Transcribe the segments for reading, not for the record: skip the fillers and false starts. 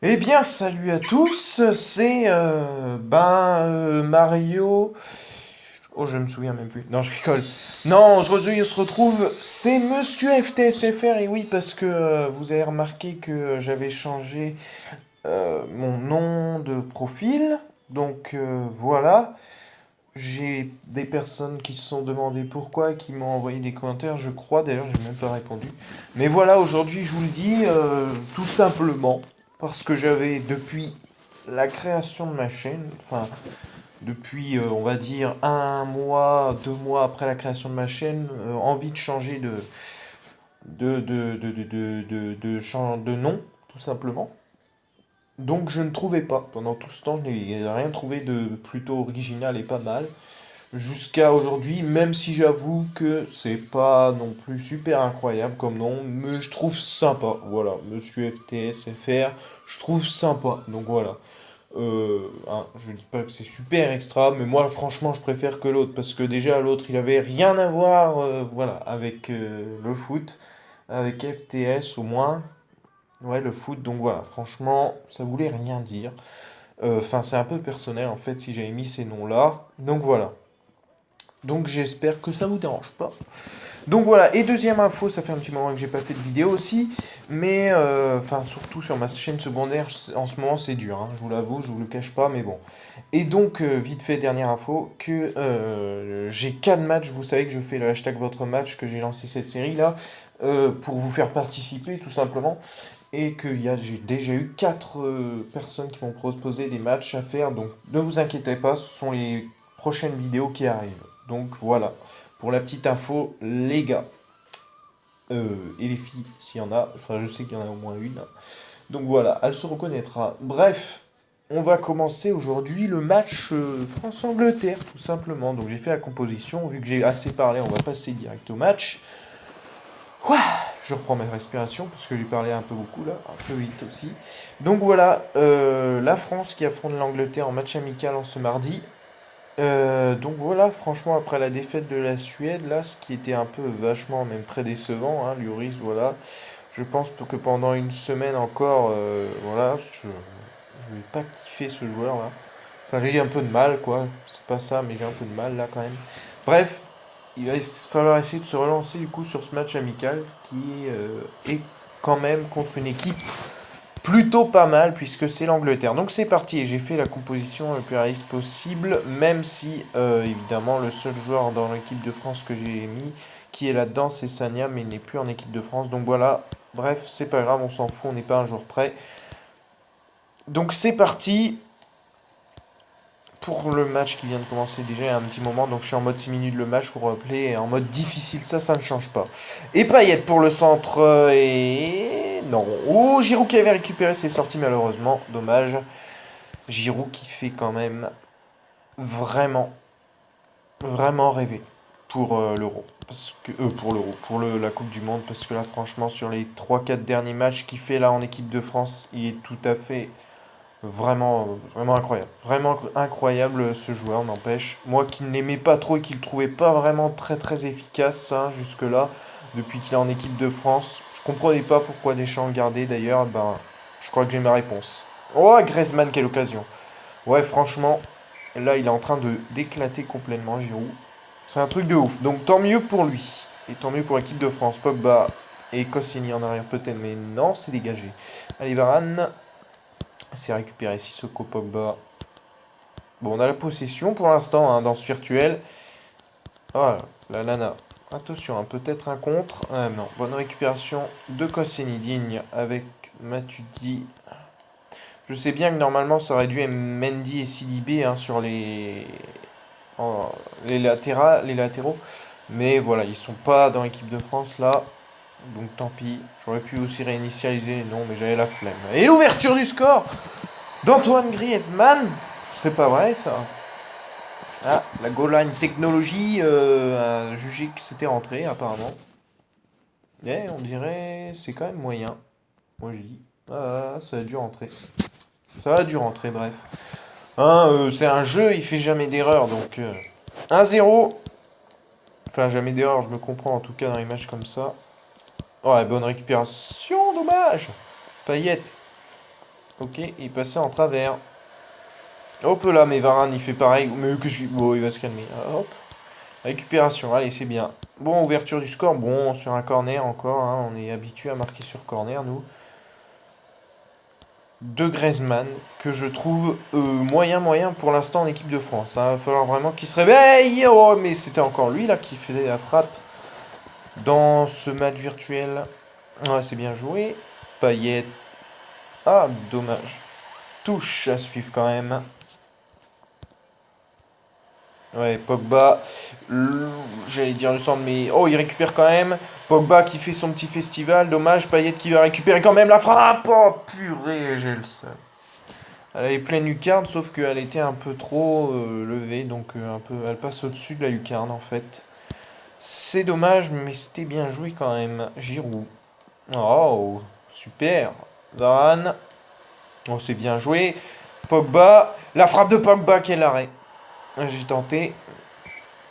Eh bien, salut à tous, c'est Mario. Oh, je me souviens même plus. Non, je rigole. Non, aujourd'hui, on se retrouve. C'est Monsieur FTSFR, et oui, parce que vous avez remarqué que j'avais changé mon nom de profil. Donc voilà. J'ai des personnes qui se sont demandé pourquoi et qui m'ont envoyé des commentaires, je crois. D'ailleurs, j'ai même pas répondu. Mais voilà, aujourd'hui, je vous le dis tout simplement parce que j'avais depuis la création de ma chaîne, enfin depuis on va dire un mois, 2 mois après la création de ma chaîne, envie de changer de nom, tout simplement. Donc je ne trouvais pas. Pendant tout ce temps, je n'ai rien trouvé de plutôt original et pas mal. Jusqu'à aujourd'hui, même si j'avoue que c'est pas non plus super incroyable comme nom, mais je trouve sympa. Voilà, Monsieur FTS FR, je trouve sympa. Donc voilà. Je dis pas que c'est super extra, mais moi franchement je préfère que l'autre parce que déjà l'autre il avait rien à voir, voilà, avec le foot, avec FTS au moins. Ouais, le foot, donc voilà, franchement, ça voulait rien dire. Enfin, c'est un peu personnel en fait si j'avais mis ces noms-là. Donc voilà. Donc j'espère que ça vous dérange pas. Donc voilà, et deuxième info, ça fait un petit moment que j'ai pas fait de vidéo aussi, mais enfin surtout sur ma chaîne secondaire, en ce moment c'est dur, hein, je vous l'avoue, je vous le cache pas, mais bon. Et donc vite fait, dernière info, que j'ai 4 matchs, vous savez que je fais le hashtag votre match, que j'ai lancé cette série là, pour vous faire participer tout simplement, et que j'ai déjà eu 4 personnes qui m'ont proposé des matchs à faire, donc ne vous inquiétez pas, ce sont les prochaines vidéos qui arrivent. Donc voilà, pour la petite info, les gars, et les filles, s'il y en a, enfin je sais qu'il y en a au moins une. Donc voilà, elle se reconnaîtra. Bref, on va commencer aujourd'hui le match France-Angleterre, tout simplement. Donc j'ai fait la composition, vu que j'ai assez parlé, on va passer direct au match. Ouah, je reprends ma respiration parce que j'ai parlé un peu beaucoup là, un peu vite aussi. Donc voilà, la France qui affronte l'Angleterre en match amical en ce mardi. Donc voilà, franchement, après la défaite de la Suède, là, ce qui était un peu vachement, même très décevant, hein, Lloris, voilà. Je pense que pendant une semaine encore, voilà, je vais pas kiffer ce joueur-là. Enfin, j'ai un peu de mal, quoi. C'est pas ça, mais j'ai un peu de mal là quand même. Bref, il va falloir essayer de se relancer du coup sur ce match amical qui est quand même contre une équipe plutôt pas mal puisque c'est l'Angleterre. Donc c'est parti et j'ai fait la composition le plus réaliste possible, même si évidemment le seul joueur dans l'équipe de France que j'ai mis qui est là-dedans c'est Sanya mais il n'est plus en équipe de France. Donc voilà, bref c'est pas grave, on s'en fout, on n'est pas un jour prêt. Donc c'est parti pour le match qui vient de commencer déjà il y a un petit moment. Donc je suis en mode 6 minutes le match pour rappeler et en mode difficile, ça ne change pas. Et Payet pour le centre et... Non. Oh, Giroud qui avait récupéré ses sorties malheureusement, dommage. Giroud qui fait quand même vraiment, vraiment rêver pour l'Euro. Pour l'Euro, pour la Coupe du Monde, parce que là, franchement, sur les 3 4 derniers matchs qu'il fait là en équipe de France, il est tout à fait vraiment, vraiment incroyable. Vraiment incroyable ce joueur, n'empêche. Moi qui ne l'aimais pas trop et qui le trouvais pas vraiment très très efficace hein, jusque-là, depuis qu'il est en équipe de France, je comprenais pas pourquoi Deschamps le gardait d'ailleurs, ben, je crois que j'ai ma réponse. Oh, Griezmann, quelle occasion! Ouais, franchement, là, il est en train de d'éclater complètement, Giroud. C'est un truc de ouf. Donc, tant mieux pour lui. Et tant mieux pour l'équipe de France. Pogba et Koscielny en arrière, peut-être, mais non, c'est dégagé. Allez, Varane. C'est récupéré Sissoko Pogba. Bon, on a la possession pour l'instant hein, dans ce virtuel. Ah, la Lana. Attention, hein, peut-être un contre. Ah, non, bonne récupération de Koscielny digne avec Matuidi. Je sais bien que normalement ça aurait dû être Mendy et Sidibé hein, sur en- les latéraux. Mais voilà, ils sont pas dans l'équipe de France là. Donc tant pis. J'aurais pu aussi réinitialiser, non, mais j'avais la flemme. Et l'ouverture du score d'Antoine Griezmann. C'est pas vrai ça. Ah, la goal line technologie a jugé que c'était rentré apparemment. Mais on dirait c'est quand même moyen. Moi je dis. Ah, ça a dû rentrer. Ça a dû rentrer, bref. Hein, c'est un jeu, il fait jamais d'erreur, donc 1-0. Enfin, jamais d'erreur, je me comprends en tout cas dans les matchs comme ça. Oh, la bonne récupération, dommage. Payet. Ok, il passait en travers. Hop là, mais Varane, il fait pareil. Mais que je... Bon, il va se calmer. Hop. Récupération, allez, c'est bien. Bon, ouverture du score. Bon, sur un corner encore. Hein, on est habitué à marquer sur corner, nous. De Griezmann, que je trouve moyen pour l'instant en équipe de France. Il va falloir vraiment qu'il se réveille. Oh, mais c'était encore lui, là, qui fait la frappe dans ce match virtuel. Ouais, c'est bien joué. Payet. Ah, dommage. Touche à suivre quand même. Ouais, Pogba, j'allais dire le centre, mais oh, il récupère quand même. Pogba qui fait son petit festival, dommage. Payet qui va récupérer quand même la frappe. Oh purée, j'ai le seum. Elle avait pleine lucarne, sauf qu'elle était un peu trop levée, donc un peu, elle passe au-dessus de la lucarne en fait. C'est dommage, mais c'était bien joué quand même. Giroud. Oh, super. Varane. Oh, c'est bien joué. Pogba. La frappe de Pogba, quel arrêt. J'ai tenté.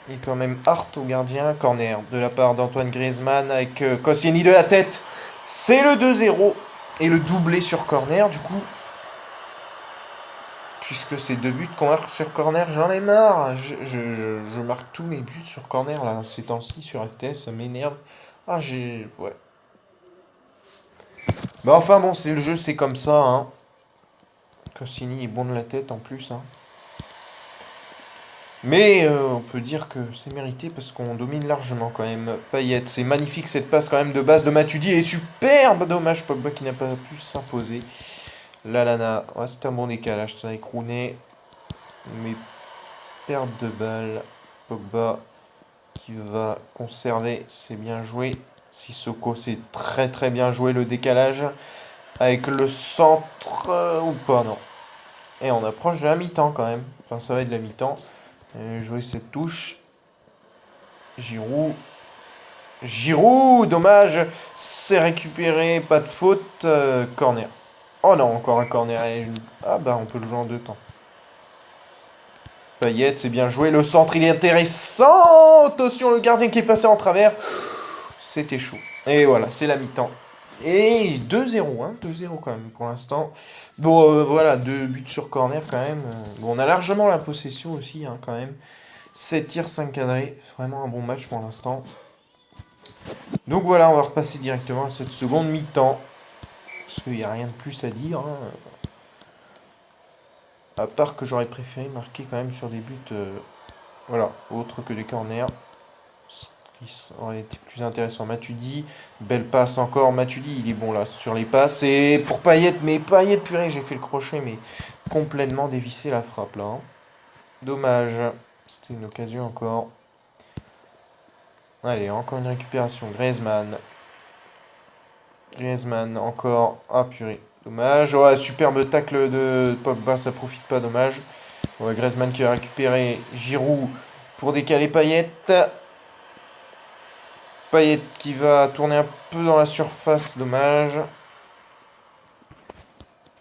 Il est quand même hard au gardien. Corner de la part d'Antoine Griezmann avec Koscielny de la tête. C'est le 2-0. Et le doublé sur corner, du coup. Puisque c'est 2 buts qu'on marque sur corner, j'en ai marre. Je marque tous mes buts sur corner là, ces temps-ci sur FTS, ça m'énerve. Ah, j'ai. Ouais. Mais enfin bon, c'est le jeu, c'est comme ça, hein. Koscielny est bon de la tête en plus, hein. Mais on peut dire que c'est mérité parce qu'on domine largement quand même. Payet, c'est magnifique cette passe quand même de base de Matuidi et superbe. Dommage Pogba qui n'a pas pu s'imposer. Lalana, ouais, c'est un bon décalage, ça avec Rooney. Mais perte de balle. Pogba qui va conserver, c'est bien joué. Sissoko, c'est très bien joué le décalage. Avec le centre ou pas, non. Et on approche de la mi-temps quand même. Enfin, ça va être de la mi-temps. Jouer cette touche. Giroud. Giroud, dommage. C'est récupéré, pas de faute. Corner. Oh non, encore un corner. Ah bah, on peut le jouer en 2 temps. Payet, c'est bien joué. Le centre, il est intéressant. Attention, le gardien qui est passé en travers. C'était chaud. Et voilà, c'est la mi-temps. Et 2-0, hein, 2-0 quand même pour l'instant. Bon, voilà, 2 buts sur corner quand même. Bon, on a largement la possession aussi, hein, quand même. 7 tirs, 5 cadrés. C'est vraiment un bon match pour l'instant. Donc voilà, on va repasser directement à cette seconde mi-temps. Parce qu'il n'y a rien de plus à dire, hein. À part que j'aurais préféré marquer quand même sur des buts, voilà, autres que des corners. Qui aurait été plus intéressant. Matuidi, belle passe encore. Matuidi, il est bon là sur les passes. Et pour Payet, mais Payet, purée, j'ai fait le crochet, mais complètement dévissé la frappe là, hein. Dommage. C'était une occasion encore. Allez, encore une récupération. Griezmann. Griezmann, encore. Ah purée. Dommage. Ouais, superbe tacle de Pogba, ça profite pas, dommage. Ouais, Griezmann qui a récupéré Giroud pour décaler Payet. Payet qui va tourner un peu dans la surface, dommage.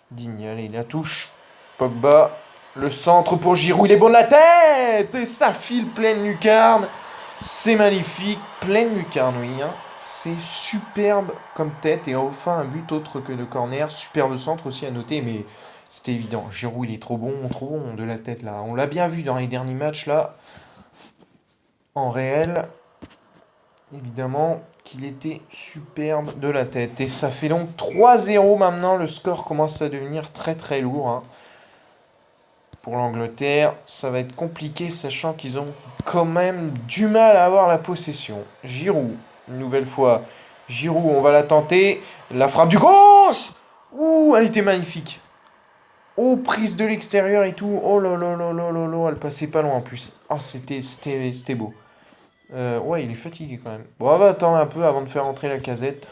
Digne, allez, la touche. Pogba, le centre pour Giroud, il est bon de la tête. Et ça file pleine lucarne. C'est magnifique, pleine lucarne, oui, hein. C'est superbe comme tête. Et enfin, un but autre que de corner. Superbe centre aussi à noter, mais c'était évident. Giroud, il est trop bon de la tête, là. On l'a bien vu dans les derniers matchs, là. En réel, évidemment qu'il était superbe de la tête. Et ça fait donc 3-0 maintenant. Le score commence à devenir très lourd, hein. Pour l'Angleterre, ça va être compliqué, sachant qu'ils ont quand même du mal à avoir la possession. Giroud, une nouvelle fois. Giroud, on va la tenter. La frappe du gauche. Ouh, elle était magnifique. Oh, prise de l'extérieur et tout. Oh là là là là là là, elle passait pas loin en plus. Oh, c'était beau. Ouais, il est fatigué quand même. Bon, on va attendre un peu avant de faire entrer la casette.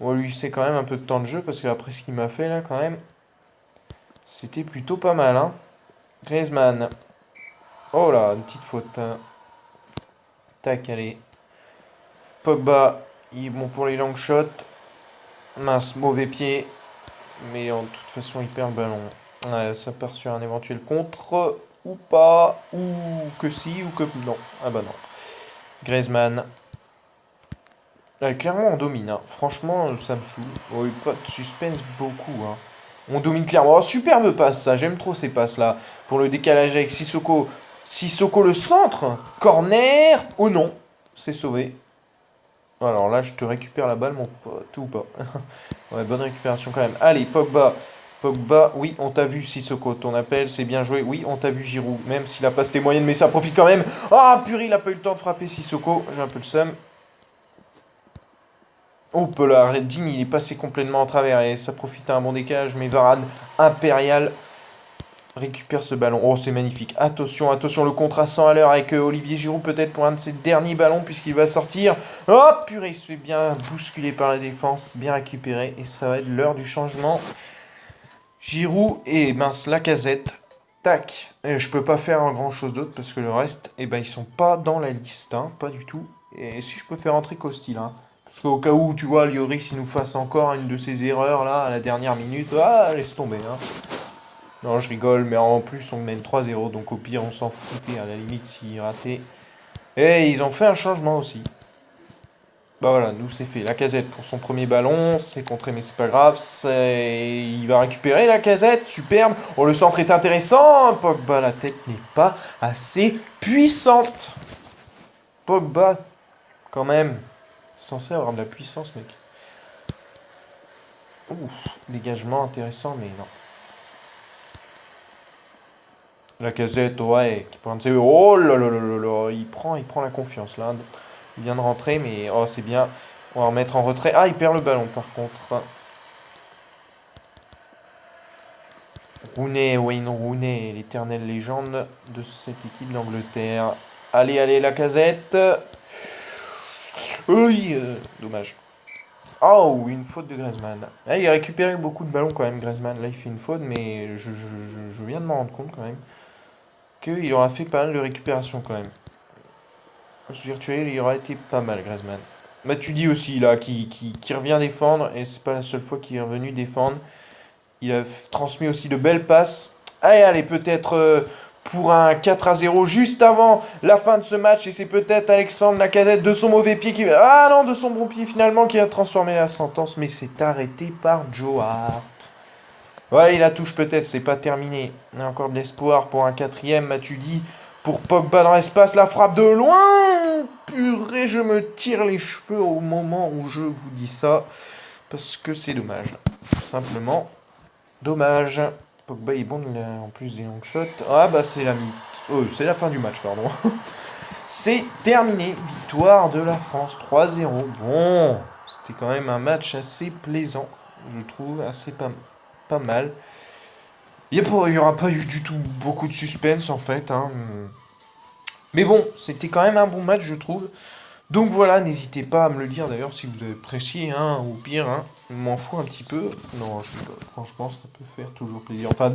On va lui laisser quand même un peu de temps de jeu, parce qu'après ce qu'il m'a fait là, quand même, c'était plutôt pas mal, hein. Griezmann. Oh là, une petite faute, hein. Tac, allez. Pogba, il est bon pour les long shots. Mince, mauvais pied. Mais en toute façon, il perd le ballon. Ouais, ça part sur un éventuel contre. Ou pas. Ou que si, ou que non. Ah bah non. Griezmann. Ouais, clairement, on domine, hein. Franchement, ça me saoule. Oh, pas de suspense beaucoup, hein. On domine clairement. Oh, superbe passe, ça. J'aime trop ces passes-là. Pour le décalage avec Sissoko. Sissoko, le centre. Corner. Oh non. C'est sauvé. Alors là, je te récupère la balle, mon pote, ou pas. Ouais, bonne récupération quand même. Allez, Pogba. Pogba, oui, on t'a vu, Sissoko. Ton appel, c'est bien joué. Oui, on t'a vu, Giroud. Même s'il a pas c'était moyenne, mais ça profite quand même. Ah, purée, il a pas eu le temps de frapper Sissoko. J'ai un peu le seum. Oh, là, Redding, il est passé complètement en travers et ça profite à un bon décalage. Mais Varane, impérial, récupère ce ballon. Oh, c'est magnifique. Attention, attention, le contre à 100 à l'heure avec Olivier Giroud, peut-être pour un de ses derniers ballons, puisqu'il va sortir. Oh, purée, il se fait bien bousculer par la défense, bien récupéré. Et ça va être l'heure du changement. Giroud et mince, Lacazette. Tac. Et je peux pas faire grand chose d'autre parce que le reste, eh ben, ils sont pas dans la liste, hein, pas du tout. Et si je peux faire entrer Costil, hein. Parce qu'au cas où, tu vois, Lloris, il nous fasse encore une de ses erreurs là à la dernière minute, ah, laisse tomber, hein. Non, je rigole, mais en plus, on mène 3-0, donc au pire, on s'en foutait à la limite s'il ratait. Et ils ont fait un changement aussi. Bah voilà, nous c'est fait. Lacazette pour son premier ballon, c'est contré, mais c'est pas grave. Il va récupérer Lacazette, superbe. Oh, le centre est intéressant. Pogba, la tête n'est pas assez puissante. Pogba, quand même, censé avoir de la puissance, mec. Ouf, dégagement intéressant, mais non. Lacazette, ouais, qui prend de oh là là là là là, il prend la confiance là. Il vient de rentrer, mais oh, c'est bien. On va remettre en retrait. Ah, il perd le ballon par contre. Rooney, Wayne Rooney, l'éternelle légende de cette équipe d'Angleterre. Allez, allez, Lacazette. Oui, dommage. Oh, une faute de Griezmann. Ah, il a récupéré beaucoup de ballons quand même, Griezmann. Là, il fait une faute, mais je viens de m'en rendre compte quand même qu'il aura fait pas mal de récupération quand même. Ce virtuel, il aura été pas mal, Griezmann. Matuidi aussi, là, qui revient défendre, et c'est pas la seule fois qu'il est revenu défendre. Il a transmis aussi de belles passes. Allez, allez, peut-être pour un 4-0 juste avant la fin de ce match. Et c'est peut-être Alexandre Lacazette de son mauvais pied qui... Ah non, de son bon pied finalement qui a transformé la sentence. Mais c'est arrêté par Joe Hart. Ouais, il la touche peut-être, c'est pas terminé. Il y a encore de l'espoir pour un quatrième. Matuidi pour Pogba dans l'espace. La frappe de loin. Purée, je me tire les cheveux au moment où je vous dis ça. Parce que c'est dommage. Tout simplement. Dommage. Pogba est bon en plus des long shots. Ah bah c'est c'est la fin du match, pardon. C'est terminé. Victoire de la France 3-0. Bon, c'était quand même un match assez plaisant, je trouve, assez pas mal. Il y aura pas eu du tout beaucoup de suspense en fait, hein. Mais bon, c'était quand même un bon match, je trouve. Donc voilà, n'hésitez pas à me le dire d'ailleurs si vous avez apprécié, hein, ou pire, hein, je m'en fous un petit peu. Non, je rigole, franchement, ça peut faire toujours plaisir. Enfin,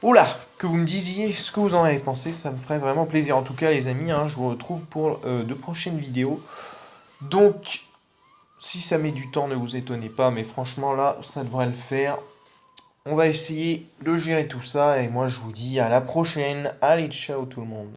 oula, que vous me disiez ce que vous en avez pensé, ça me ferait vraiment plaisir. En tout cas, les amis, hein, je vous retrouve pour de prochaines vidéos. Donc, si ça met du temps, ne vous étonnez pas, mais franchement, là, ça devrait le faire. On va essayer de gérer tout ça, et moi, je vous dis à la prochaine. Allez, ciao tout le monde.